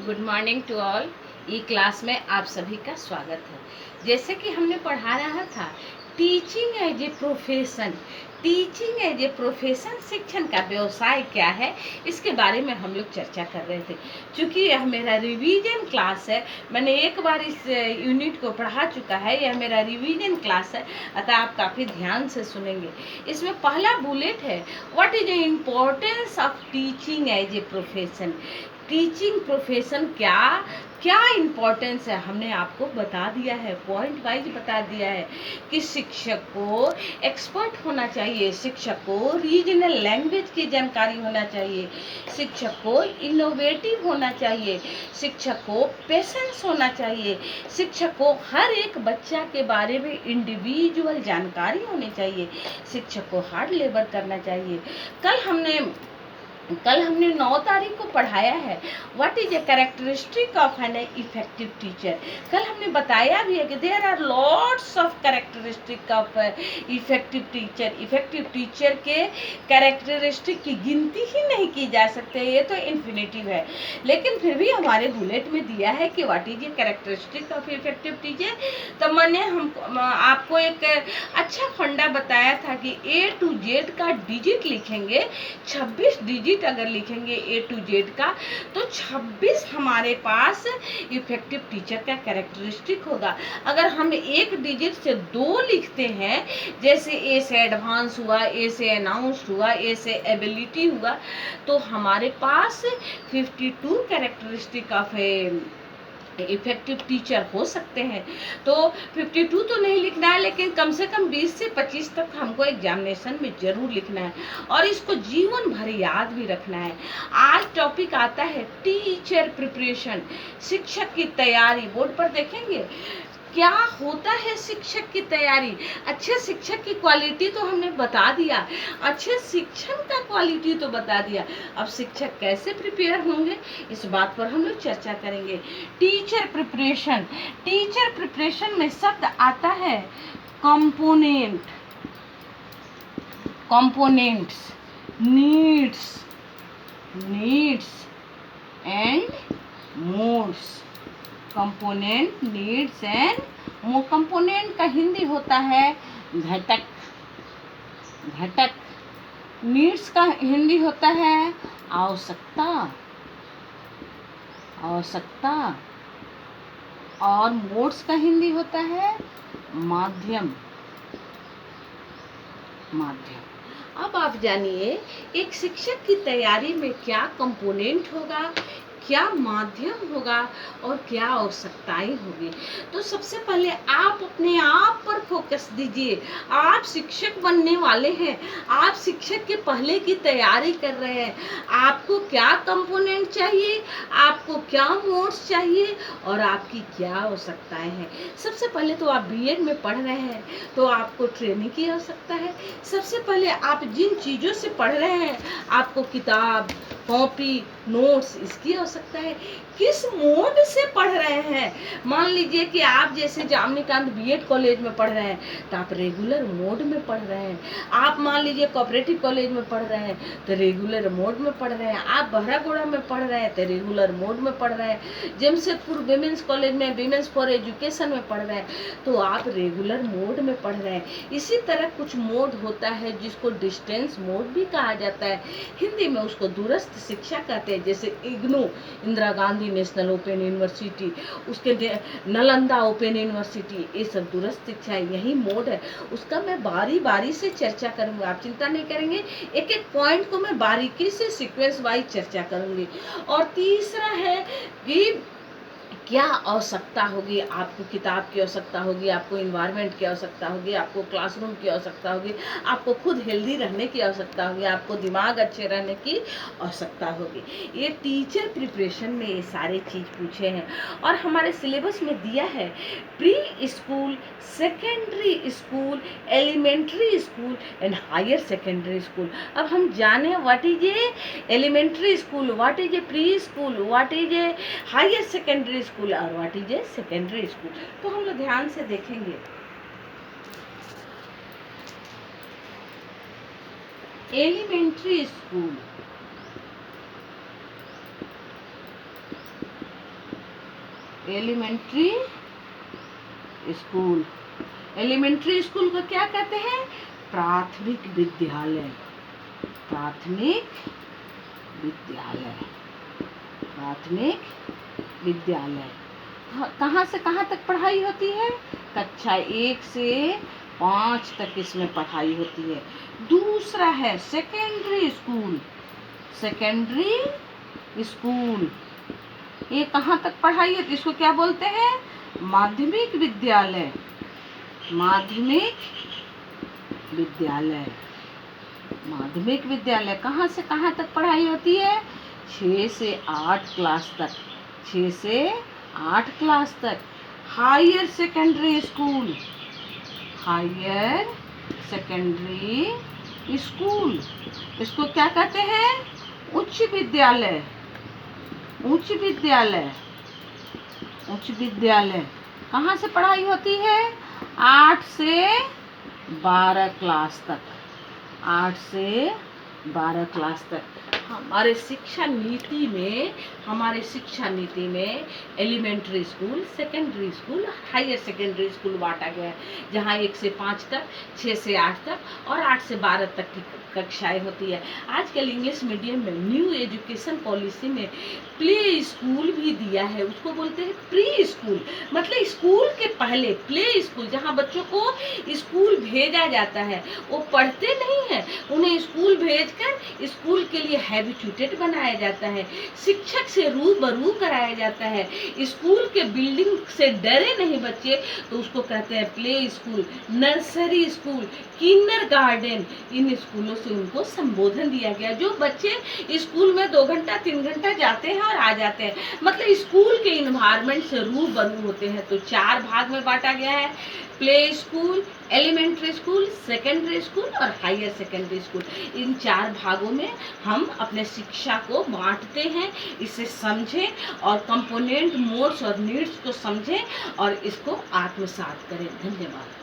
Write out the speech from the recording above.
Good morning to all. ई class में आप सभी का स्वागत है। जैसे कि हमने पढ़ा रहा था teaching as a profession. Teaching as a profession, शिक्षण का व्यवसाय क्या है, इसके बारे में हम लोग चर्चा कर रहे थे। क्योंकि यह मेरा रिवीजन क्लास है, मैंने एक बार इस यूनिट को पढ़ा चुका है, यह मेरा रिवीजन क्लास है, अतः आप काफ़ी ध्यान से सुनेंगे। इसमें पहला बुलेट है, what is the importance of teaching as a profession. Teaching profession क्या क्या इम्पोर्टेंस है, हमने आपको बता दिया है, पॉइंट वाइज बता दिया है कि शिक्षक को एक्सपर्ट होना चाहिए, शिक्षक को रीजनल लैंग्वेज की जानकारी होना चाहिए, शिक्षक को इनोवेटिव होना चाहिए, शिक्षक को पेशेंस होना चाहिए, शिक्षक को हर एक बच्चा के बारे में इंडिविजुअल जानकारी होनी चाहिए, शिक्षक को हार्ड लेबर करना चाहिए। कल हमने 9 तारीख को पढ़ाया है what is a characteristic of an effective teacher. कल हमने बताया भी है कि there are lots of characteristic of effective teacher. Effective teacher के कैरेक्टरिस्टिक की गिनती ही नहीं की जा सकते, ये तो इन्फिनेटिव है, लेकिन फिर भी हमारे बुलेट में दिया है कि what is a characteristic of effective teacher. तो मैंने आपको एक अच्छा फंडा बताया था कि A to Z का डिजिट लिखेंगे, 26 डिजिट अगर लिखेंगे A to Z का, तो 26 हमारे पास इफेक्टिव टीचर का कैरेक्टरिस्टिक होगा। अगर हम एक डिजिट से 2 लिखते हैं, जैसे A से एडवांस हुआ, A से अनाउंस्ड हुआ, A से एबिलिटी हुआ, तो हमारे पास 52 कैरेक्टरिस्टिक ऑफ इफेक्टिव टीचर हो सकते हैं। तो 52 तो नहीं लिखना है, लेकिन कम से कम 20 से 25 तक हमको एग्जामिनेशन में जरूर लिखना है और इसको जीवन भर याद भी रखना है। आज टॉपिक आता है टीचर प्रिपरेशन, शिक्षक की तैयारी। बोर्ड पर देखेंगे क्या होता है शिक्षक की तैयारी। अच्छे शिक्षक की क्वालिटी तो हमने बता दिया, अच्छे शिक्षण का क्वालिटी तो बता दिया, अब शिक्षक कैसे प्रिपेयर होंगे इस बात पर हम लोग चर्चा करेंगे। टीचर प्रिपरेशन, टीचर प्रिपरेशन में शब्द आता है component, components, needs and modes. Component, needs and mode. Component का हिंदी होता है घटक, घटक। नीड्स का हिंदी होता है आवश्यकता, आवश्यकता। और मोड्स का हिंदी होता है माध्यम, माध्यम। अब आप जानिए एक शिक्षक की तैयारी में क्या कंपोनेंट होगा, क्या माध्यम होगा और क्या आवश्यकताएं होगी। तो सबसे पहले आप अपने आप पर फोकस दीजिए। आप शिक्षक बनने वाले हैं, आप शिक्षक के पहले की तैयारी कर रहे हैं। आपको क्या कंपोनेंट चाहिए, आपको क्या मोड्स चाहिए और आपकी क्या आवश्यकताएं हैं। सबसे पहले तो आप बीएड में पढ़ रहे हैं तो आपको ट्रेनिंग की आवश्यकता है। सबसे पहले आप जिन चीज़ों से पढ़ रहे हैं, आपको किताब, कॉपी, नोट्स, इसकी आवश्यकता है। किस मोड से पढ़ रहे हैं। मान लीजिए कि आप जैसे जामनीकांत बीएड कॉलेज में पढ़ रहे हैं तो आप रेगुलर मोड में पढ़ रहे हैं। आप मान लीजिए कोऑपरेटिव कॉलेज में पढ़ रहे हैं तो रेगुलर मोड में पढ़ रहे हैं। आप बहरागोड़ा में पढ़ रहे हैं तो रेगुलर मोड में पढ़ रहे हैं। जमशेदपुर विमेंस कॉलेज में विमेंस फॉर एजुकेशन में पढ़ रहे हैं तो आप रेगुलर मोड में पढ़ रहे हैं। इसी तरह कुछ मोड होता है जिसको डिस्टेंस मोड भी कहा जाता है, हिंदी में उसको दूरस्थ शिक्षा कहते हैं। जैसे IGNOU, Indira Gandhi national open university, उसके नालंदा ओपन यूनिवर्सिटी, ये सब दूरस्थ शिक्षा है, यही मोड है। उसका मैं बारी बारी से चर्चा करूंगा, आप चिंता नहीं करेंगे, एक एक पॉइंट को मैं बारीकी से सीक्वेंस वाइज चर्चा करूंगी। और तीसरा है कि क्या आवश्यकता होगी। आपको किताब की आवश्यकता होगी, आपको इन्वायरमेंट की आवश्यकता होगी, आपको क्लासरूम की आवश्यकता होगी, आपको खुद हेल्दी रहने की आवश्यकता होगी, आपको दिमाग अच्छे रहने की आवश्यकता होगी। ये टीचर प्रिपरेशन में ये सारे चीज़ पूछे हैं और हमारे सिलेबस में दिया है pre school, secondary school, elementary school and higher secondary school. अब हम जाने what is a elementary school, what is a pre school, what is a higher secondary school और what is a secondary school. तो हम लोग ध्यान से देखेंगे। Elementary school, elementary school. Elementary school को क्या कहते हैं? प्राथमिक विद्यालय। प्राथमिक विद्यालय। प्राथमिक विद्यालय। कहाँ से कहाँ तक पढ़ाई होती है? कक्षा 1 से 5 तक इसमें पढ़ाई होती है। दूसरा है सेकेंडरी स्कूल। सेकेंडरी स्कूल, ये कहाँ तक पढ़ाई होती है? इसको क्या बोलते हैं? माध्यमिक विद्यालय। माध्यमिक विद्यालय। माध्यमिक विद्यालय कहाँ से कहाँ तक पढ़ाई होती है? 6 से 8 क्लास तक। 6 से 8 क्लास तक। Higher secondary school. Higher secondary school, इसको क्या कहते हैं? उच्च विद्यालय। उच्च विद्यालय। उच्च विद्यालय कहाँ से पढ़ाई होती है? 8 से 12 क्लास तक। 8 से 12 क्लास तक। हमारे शिक्षा नीति में elementary school, secondary school, higher secondary school बांटा गया है, जहाँ 1 से 5 तक, 6 से 8 तक और 8 से 12 तक की कक्षाएं होती है। आजकल इंग्लिश मीडियम में न्यू एजुकेशन पॉलिसी में प्ले स्कूल भी दिया है, उसको बोलते हैं प्री स्कूल। मतलब स्कूल के पहले प्ले स्कूल, जहाँ बच्चों को स्कूल भेजा जाता है। वो पढ़ते नहीं है, उन्हें स्कूल भेजकर स्कूल के लिए हैबिचुएटेड बनाया जाता है, शिक्षक से रूबरू कराया जाता है। स्कूल के बिल्डिंग से डरे नहीं बच्चे, तो उसको कहते हैं play school, nursery school, kindergarten. इन स्कूलों से उनको संबोधन दिया गया। जो बच्चे स्कूल में 2 घंटा 3 घंटा जाते हैं और आ जाते हैं, मतलब स्कूल के इन्वायरमेंट से रूबरू होते हैं। तो 4 भाग में बांटा गया है, play school, elementary school, secondary school और हायर सेकेंडरी स्कूल। इन 4 भागों में हम अपने शिक्षा को बांटते हैं। इसे समझें और कंपोनेंट, मोड्स और नीड्स को समझें और इसको आत्मसात करें। धन्यवाद।